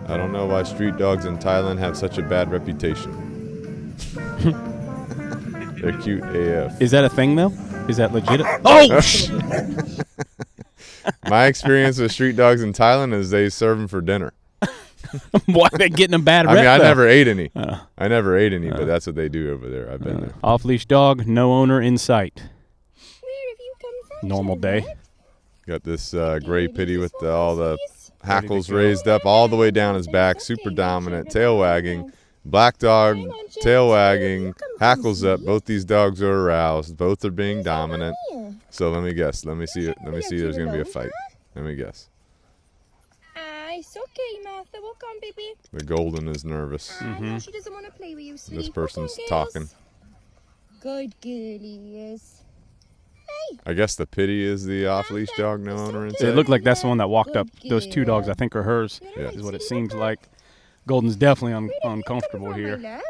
I don't know why street dogs in Thailand have such a bad reputation. They're cute AF. Is that a thing, though? Is that legit? Oh! My experience with street dogs in Thailand is they serve them for dinner. Why are they getting a bad rep, I mean, I though? never ate any. I never ate any, but that's what they do over there. I've been there. Off-leash dog, no owner in sight. Where have you come from, Normal day. Got this gray pitty with all the hackles raised up all the way down his back, super dominant, tail wagging. Black dog, tail wagging, hackles up. Both these dogs are aroused. Both are being dominant. So let me guess. Let me see. Let me see. There's gonna be a fight. Let me guess. It's okay, Martha. Walk on, baby. The golden is nervous. No, she doesn't want to play with you, sweetie. This person's Walk on, girls. talking. Good girl he is. Hey. I guess the pitty is the off-leash dog, no owner inside. It looked like that's the one that walked up. Those two dogs, I think, are hers. Yeah. Is what it seems like. Golden's definitely uncomfortable here.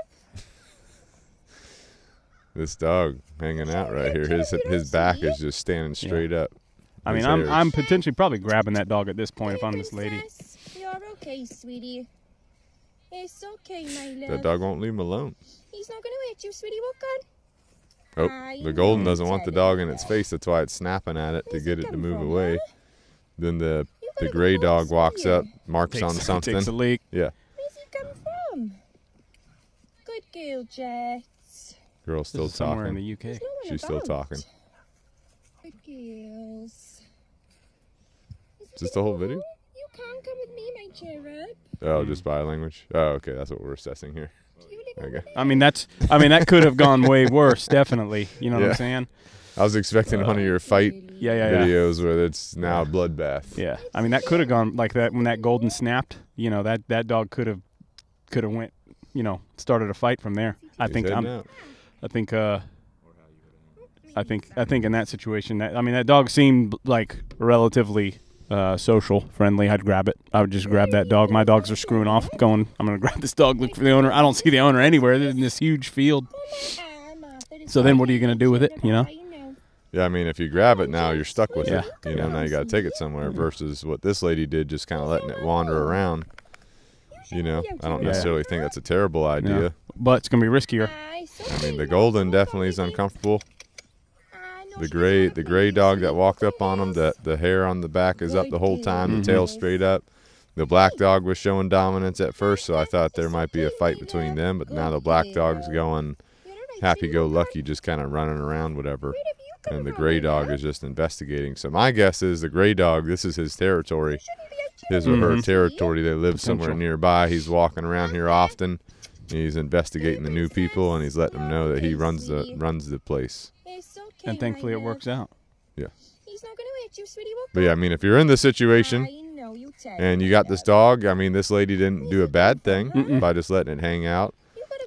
This dog hanging out right here. His back is just standing straight up. I mean, I'm potentially probably grabbing that dog at this point if I'm this lady. You're okay, sweetie. It's okay, my love. That dog won't leave him alone. He's not going to hit you, sweetie. Walk on. Oh, the golden doesn't want the dog in its face. That's why it's snapping at it to get it to move away. Then the gray dog walks up, marks on something. Takes a leak. Yeah. Where's he come from? Good girl, Jets. Girl's still Somewhere in talking. the UK. She's still talking. Good girls. Is this the whole video? You can't come with me, my cherub. Oh, just body language? Oh, okay. That's what we're assessing here. Okay. I mean, that could have gone way worse, definitely. You know what I'm saying? I was expecting one of your fight videos where it's now a bloodbath. Yeah. I mean, that could have gone like that when that golden snapped. You know, that dog could have went, you know, started a fight from there. I think in that situation, that dog seemed like relatively social, friendly. I'd grab it. I would just grab that dog. My dogs are screwing off, going, I'm going to grab this dog, look for the owner. I don't see the owner anywhere. They're in this huge field. So then what are you going to do with it, you know? Yeah, I mean, if you grab it now, you're stuck with it. You know, now you got to take it somewhere versus what this lady did, just kind of letting it wander around. You know, I don't necessarily think that's a terrible idea. No. But it's going to be riskier. I mean, the golden definitely is uncomfortable. The gray dog that walked up on him, the hair on the back is up the whole time, the tail's straight up. The black dog was showing dominance at first, so I thought there might be a fight between them, but now the black dog's going happy-go-lucky, just kind of running around, whatever. And the gray dog is just investigating. So my guess is the gray dog, this is his territory, his or her territory. They live somewhere nearby. He's walking around here often. He's investigating the new people, and he's letting them know that he runs the place. And thankfully it works out. Yeah. He's not going to hit you, sweetie. But yeah, I mean, if you're in this situation and you got this dog, I mean, this lady didn't do a bad thing by just letting it hang out.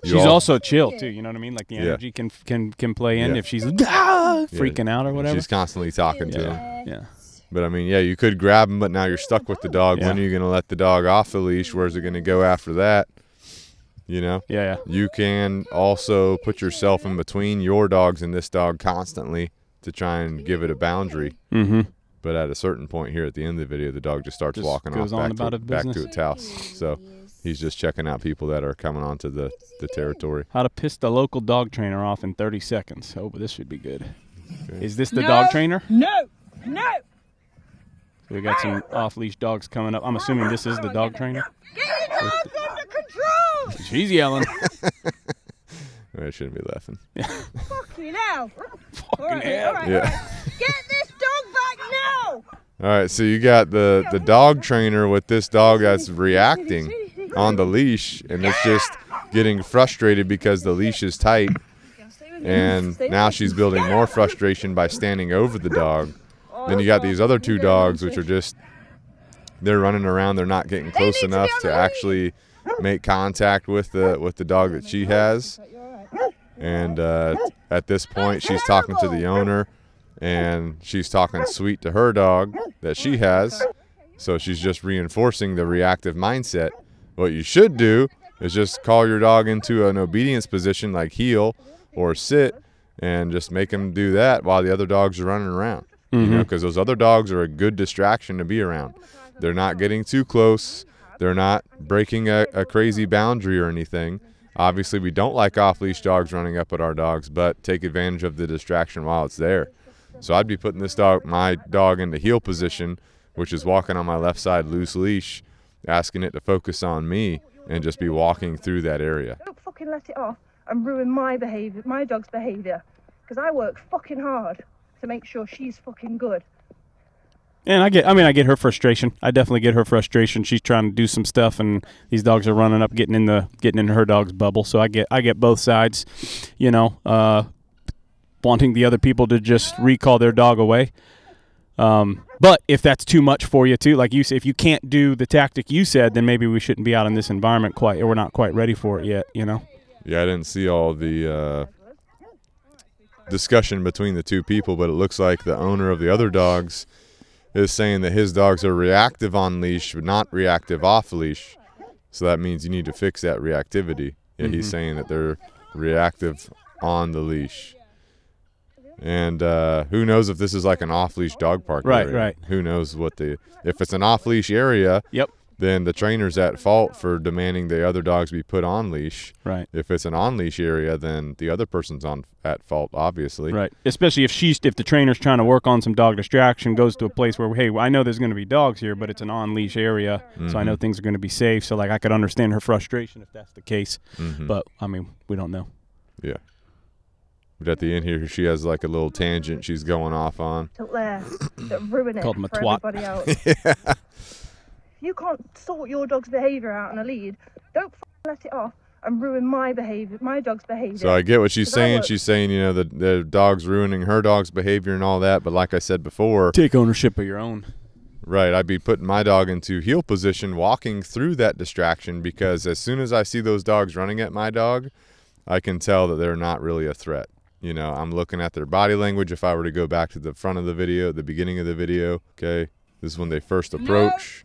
She's also chill too, you know what I mean? Like the energy can play in if she's freaking out or whatever. She's constantly talking to him. Yeah. But I mean, yeah, you could grab him, but now you're stuck with the dog. When are you going to let the dog off the leash? Where's it going to go after that? You know? Yeah. You can also put yourself in between your dogs and this dog constantly to try and give it a boundary. But at a certain point here at the end of the video, the dog just starts walking off back to its house. So he's just checking out people that are coming onto the territory. How to piss the local dog trainer off in 30 seconds. Oh, but this should be good. Okay. Is this the dog trainer? No. So we got some off-leash dogs coming up. I'm assuming this is the dog trainer. Get the dogs under control! She's yelling. I shouldn't be laughing. Fucking hell. Fucking hell. Yeah. Get this dog back now! All right, so you got the dog trainer with this dog that's reacting on the leash, and it's just getting frustrated because the leash is tight, and now she's building more frustration by standing over the dog. Then you got these other two dogs, which are they're running around. They're not getting close enough to actually make contact with the dog that she has. And at this point, she's talking to the owner, and she's talking sweet to her dog that she has. So she's just reinforcing the reactive mindset. What you should do is just call your dog into an obedience position like heel or sit, and just make him do that while the other dogs are running around. You know, because those other dogs are a good distraction to be around. They're not getting too close. they're not breaking a crazy boundary or anything. Obviously, we don't like off-leash dogs running up at our dogs, but take advantage of the distraction while it's there. So I'd be putting my dog into heel position, which is walking on my left side loose leash, asking it to focus on me and just be walking through that area. Don't fucking let it off and ruin my behavior, my dog's behavior, because I work fucking hard to make sure she's fucking good. And I get her frustration. I definitely get her frustration. She's trying to do some stuff, and these dogs are running up, getting in her dog's bubble. So I get both sides, wanting the other people to just recall their dog away. But if that's too much for you too, like you said, if you can't do the tactic you said, then maybe we shouldn't be out in this environment quite, or we're not quite ready for it yet. Yeah, I didn't see all the discussion between the two people, but it looks like the owner of the other dogs is saying that his dogs are reactive on leash, but not reactive off leash. So that means you need to fix that reactivity. Yeah, he's saying that they're reactive on the leash. And who knows if this is like an off-leash dog park area. Right. Who knows if it's an off-leash area, then the trainer's at fault for demanding the other dogs be put on leash. Right. If it's an on-leash area, then the other person's at fault, obviously. Right. Especially if the trainer's trying to work on some dog distraction, goes to a place where, hey, I know there's going to be dogs here, but it's an on-leash area, so I know things are going to be safe. So, like, I could understand her frustration if that's the case. But, I mean, we don't know. Yeah. But at the end here, she has like a little tangent she's going off on. That ruin it Called him a for twat. everybody else. You can't sort your dog's behavior out on a lead. Don't let it off and ruin my behavior, my dog's behavior. So I get what she's saying. She's saying, the dog's ruining her dog's behavior and all that. But like I said before, take ownership of your own. Right. I'd be putting my dog into heel position, walking through that distraction, because as soon as I see those dogs running at my dog, I can tell that they're not really a threat. I'm looking at their body language. If I were to go back to the front of the video, the beginning of the video, okay, this is when they first approach.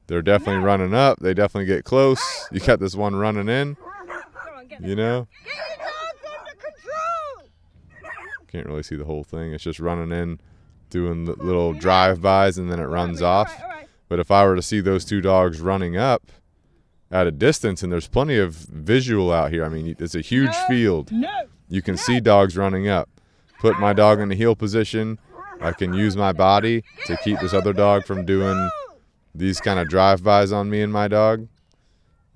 They're definitely running up. They definitely get close. You got this one running in, Get your dogs under control! Can't really see the whole thing. It's just running in, doing little drive-bys, and then it runs off. But if I were to see those two dogs running up at a distance, and there's plenty of visual out here. I mean, it's a huge field. You can see dogs running up. Put my dog in the heel position. I can use my body to keep this other dog from doing these kind of drive-bys on me and my dog,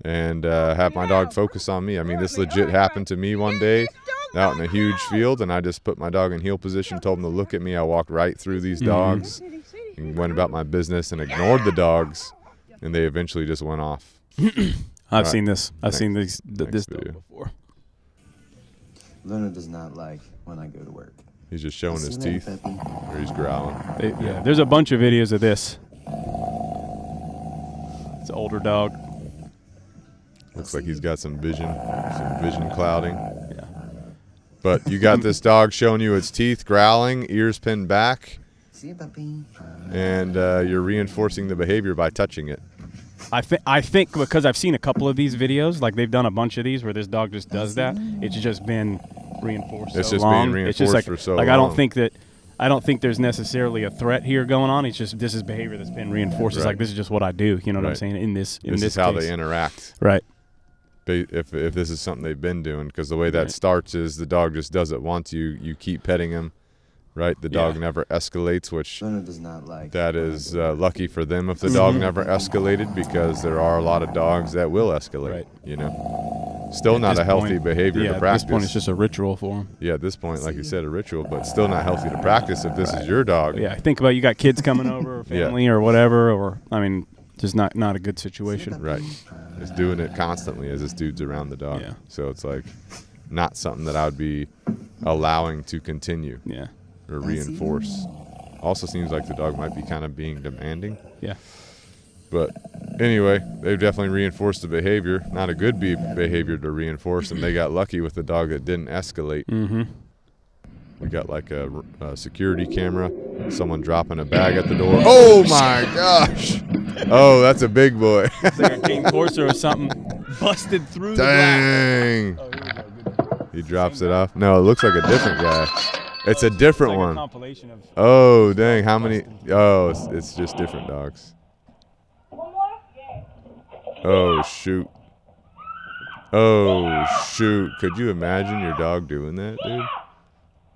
and have my dog focus on me. I mean, this legit happened to me one day out in a huge field, and I just put my dog in heel position, told him to look at me. I walked right through these dogs and went about my business and ignored the dogs, and they eventually just went off. I've seen this. I've seen this dog before. Luna does not like when I go to work. He's just showing his teeth, or he's growling. Yeah, there's a bunch of videos of this. It's an older dog. Looks like he's got some vision clouding. Yeah. But you got this dog showing you its teeth, growling, ears pinned back, and you're reinforcing the behavior by touching it. I think because I've seen a couple of these videos, like they've done a bunch of these where this dog just does that. It's just been reinforced. It's so just long. being reinforced it's just for so long. long. I don't think there's necessarily a threat here going on. It's just this is behavior that's been reinforced. It's like this is just what I do. You know what I'm saying? In this is how they interact. Right. If this is something they've been doing, because the way that starts is the dog just does it once. You keep petting him. Right, the dog never escalates, which does not like. That is lucky for them if the dog never escalated, because there are a lot of dogs that will escalate. Right. Still not a healthy behavior to practice. At this point, it's just a ritual for them. Yeah, at this point, like you said, a ritual, but still not healthy to practice if this is your dog. Yeah, think about you got kids coming over, or family, or whatever, or I mean, just not a good situation. Right, it's doing it constantly as this dude's around the dog. Yeah. So it's like not something that I would be allowing to continue. Yeah. Or reinforce. Also seems like the dog might be kind of being demanding. Yeah. But anyway, they've definitely reinforced the behavior. Not a good behavior to reinforce, and they got lucky with the dog that didn't escalate. We got like a security camera, someone dropping a bag at the door. Oh my gosh! Oh, that's a big boy. It's like a King Corso or something busted through Dang. the glass. Oh, he drops it off. No, it looks like a different guy. It's a different one. A compilation of oh, dang. How many? Oh, it's just different dogs. Oh, shoot. Oh, shoot. Could you imagine your dog doing that, dude?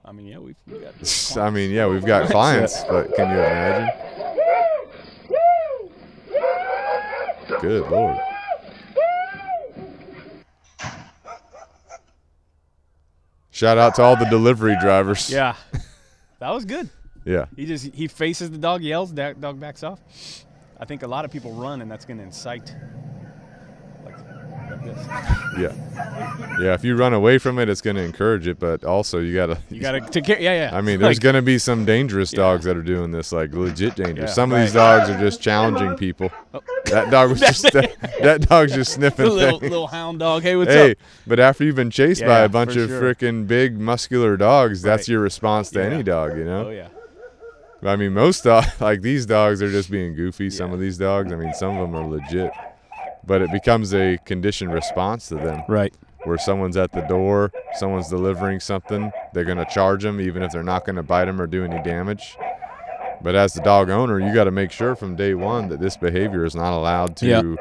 I mean, yeah, we've got I mean, yeah, we've got clients, but can you imagine? Good Lord. Shout out to all the delivery drivers. Yeah, that was good. Yeah. He faces the dog, yells, dog backs off. I think a lot of people run, and that's going to incite like this. Yeah. Yeah, if you run away from it, it's going to encourage it, but also you got to take care. Yeah. I mean, there's going to be some dangerous dogs that are doing this, like legit dangerous. Yeah, Some of these dogs are just challenging people. Oh. That dog was just that dog's just sniffing little hound dog. Hey, what's Hey, up? but after you've been chased by Yeah, a bunch for of sure. freaking big muscular dogs, that's Right. your response to Yeah. any dog, you know? Oh yeah. I mean, most dogs, like these dogs are just being goofy. Some Yeah. of these dogs, I mean, some of them are legit. But it becomes a conditioned response to them. Right. Where someone's at the door, someone's delivering something, they're going to charge them even if they're not going to bite them or do any damage. But as the dog owner, you got to make sure from day one that this behavior is not allowed to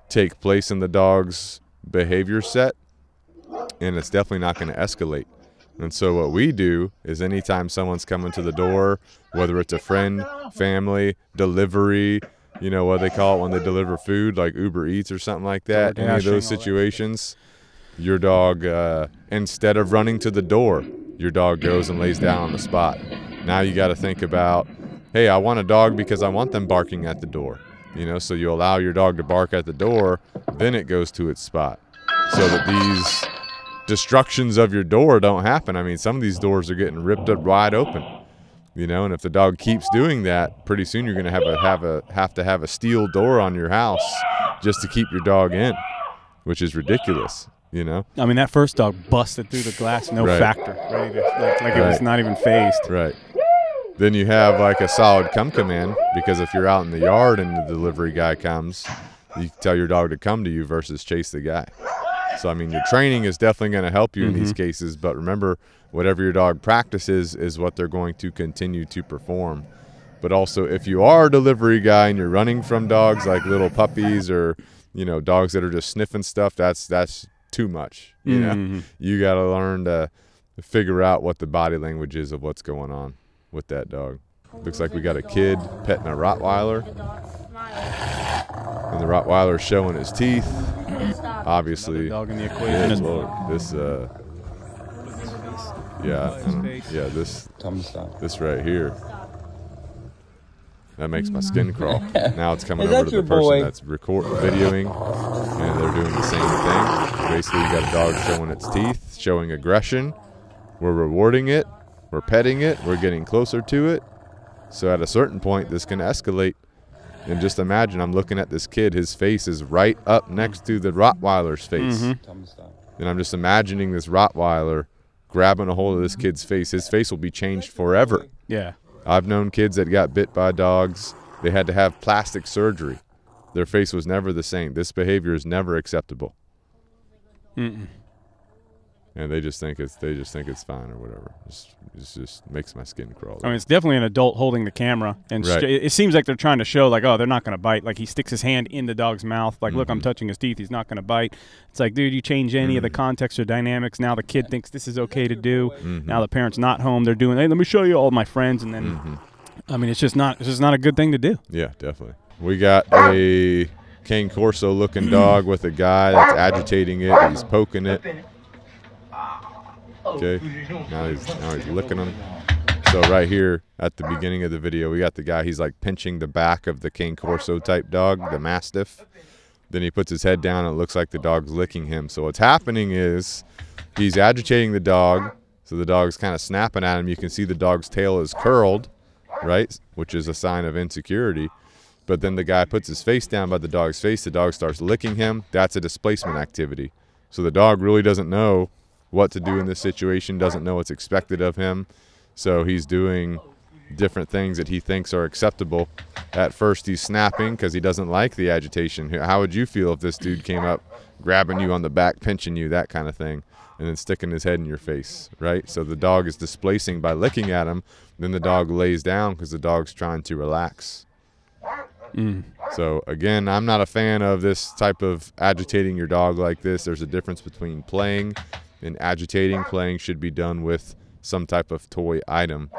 take place in the dog's behavior set, and it's definitely not going to escalate. And so what we do is anytime someone's coming to the door, whether it's a friend, family, delivery, you know what they call it when they deliver food, like Uber Eats or something like that, any of those situations, your dog, instead of running to the door, your dog goes and lays down on the spot. Now you got to think about, hey, I want a dog because I want them barking at the door. You know, so you allow your dog to bark at the door, then it goes to its spot. So that these destructions of your door don't happen. I mean, some of these doors are getting ripped up wide open. You know, and if the dog keeps doing that, pretty soon you're going to have to have a steel door on your house just to keep your dog in, which is ridiculous, you know? I mean, that first dog busted through the glass, no factor, ready to, like it was not even phased. Right. Then you have like a solid come command, because if you're out in the yard and the delivery guy comes, you can tell your dog to come to you versus chase the guy. So, I mean, your training is definitely going to help you in these cases, but remember, whatever your dog practices is what they're going to continue to perform. But also, if you are a delivery guy and you're running from dogs like little puppies or, you know, dogs that are just sniffing stuff, that's too much. You know, you got to learn to figure out what the body language is of what's going on with that dog. Looks like we got a kid petting a Rottweiler, and the Rottweiler's showing his teeth. Obviously, dog in the equation as well. This right here. That makes my skin crawl. Now it's coming over to the person that's videoing, and they're doing the same thing. Basically, you got a dog showing its teeth, showing aggression. We're rewarding it. We're petting it. We're getting closer to it. So at a certain point, this can escalate. And just imagine, I'm looking at this kid. His face is right up next to the Rottweiler's face. And I'm just imagining this Rottweiler grabbing a hold of this kid's face. His face will be changed forever. Yeah. I've known kids that got bit by dogs. They had to have plastic surgery. Their face was never the same. This behavior is never acceptable. And they just think it's fine or whatever. It just makes my skin crawl. I mean, it's definitely an adult holding the camera, and it seems like they're trying to show, like, oh, they're not going to bite. Like, he sticks his hand in the dog's mouth, like, look, I'm touching his teeth. He's not going to bite. It's like, dude, you change any of the context or dynamics. Now the kid thinks this is okay to do. Now the parent's not home. They're doing, hey, let me show you all my friends, and then, I mean, it's just not a good thing to do. Yeah, definitely. We got a Cane Corso looking dog with a guy that's agitating it. He's poking it. Okay, now he's licking him. So right here at the beginning of the video, we got the guy, he's like pinching the back of the Cane Corso type dog, the Mastiff. Then he puts his head down and it looks like the dog's licking him. So what's happening is he's agitating the dog, so the dog's kind of snapping at him. You can see the dog's tail is curled, right, which is a sign of insecurity. But then the guy puts his face down by the dog's face. The dog starts licking him. That's a displacement activity. So the dog really doesn't know what to do in this situation, doesn't know what's expected of him. So he's doing different things that he thinks are acceptable. At first he's snapping because he doesn't like the agitation. How would you feel if this dude came up grabbing you on the back, pinching you, that kind of thing, and then sticking his head in your face, right? So the dog is displacing by licking at him. Then the dog lays down because the dog's trying to relax. So again, I'm not a fan of this type of agitating your dog like this. There's a difference between playing and agitating. Playing should be done with some type of toy item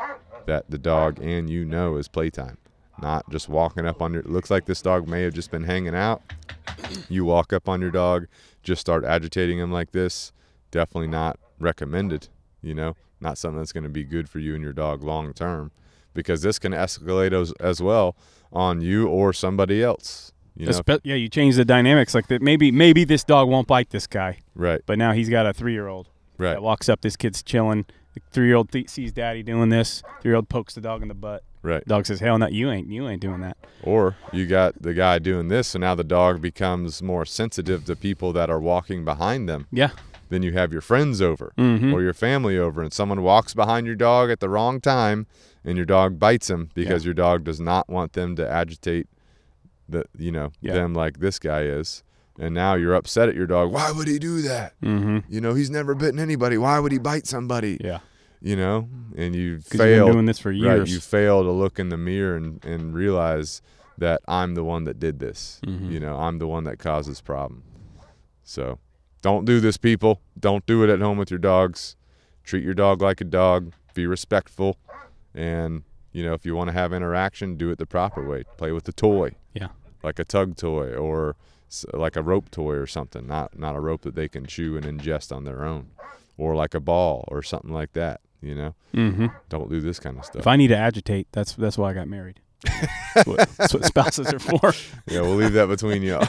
that the dog and you know is playtime. Not just walking up on your, it looks like this dog may have just been hanging out. You walk up on your dog, just start agitating him like this. Definitely not recommended, you know, not something that's going to be good for you and your dog long term, because this can escalate as well on you or somebody else. You know? Yeah, you change the dynamics like that. Maybe this dog won't bite this guy. Right. But now he's got a 3-year-old. Right. That walks up, this kid's chilling. The 3-year-old sees daddy doing this. 3-year-old pokes the dog in the butt. Right. Dog says, "Hell no, you ain't doing that." Or you got the guy doing this, so now the dog becomes more sensitive to people that are walking behind them. Yeah. Then you have your friends over or your family over, and someone walks behind your dog at the wrong time, and your dog bites him because your dog does not want them to agitate them like this guy is. And now you're upset at your dog. Why would he do that? You know, he's never bitten anybody. Why would he bite somebody? Yeah. You know, and you failed. You've been doing this for years. Right, you fail to look in the mirror and realize that I'm the one that did this. You know, I'm the one that caused this problem. So don't do this, people. Don't do it at home with your dogs. Treat your dog like a dog. Be respectful. And, you know, if you want to have interaction, do it the proper way. Play with the toy. Yeah. Like a tug toy or like a rope toy or something. Not a rope that they can chew and ingest on their own. Or like a ball or something like that. You know, don't do this kind of stuff. If I need to agitate, that's why I got married. That's what spouses are for. Yeah, we'll leave that between y'all.